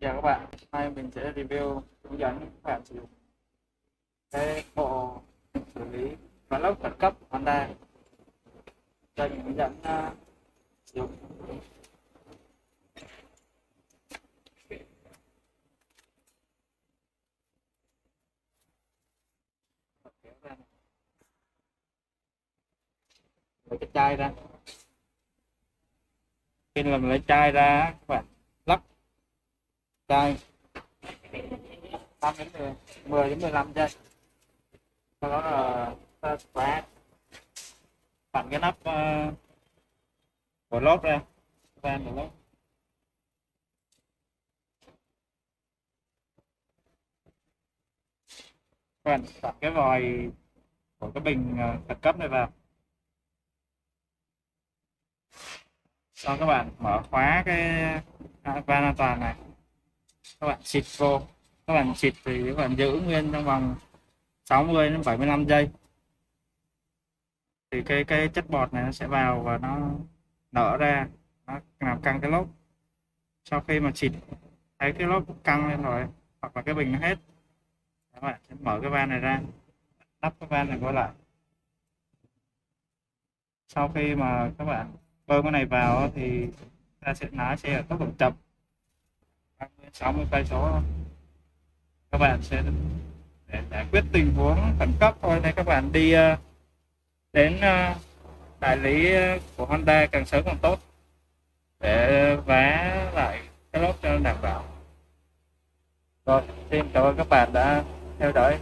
Chào các bạn, hôm nay mình sẽ review hướng dẫn các bạn sử dụng cái bộ xử lý khóa lốc khẩn cấp Honda. Đây mình hướng dẫn sử dụng. Lấy cái chai ra, khi mình lấy chai ra các bạn lắp chai 5 đến 10 đến 15 giây, sau đó là ta khóa vặn cái nắp của lốp ra, van của lốp. Các bạn vặn cái vòi của cái bình khẩn cấp này vào, xong các bạn mở khóa cái van an toàn này, các bạn xịt vô. Các bạn xịt thì các bạn giữ nguyên trong vòng 60 đến 75 giây thì cái chất bọt này nó sẽ vào và nó nở ra, nó làm căng cái lốp. Sau khi mà xịt thấy cái lốp căng lên rồi hoặc là cái bình nó hết, các bạn sẽ mở cái van này ra, đắp cái van này qua lại. Sau khi mà các bạn bơm cái này vào thì ta sẽ lái xe ở tốc độ chậm 60 cây số. Các bạn sẽ để giải quyết tình huống khẩn cấp thôi, nên các bạn đi đến đại lý của Honda càng sớm càng tốt để vá lại cái lốp cho đảm bảo. Rồi, xin cảm ơn các bạn đã theo dõi.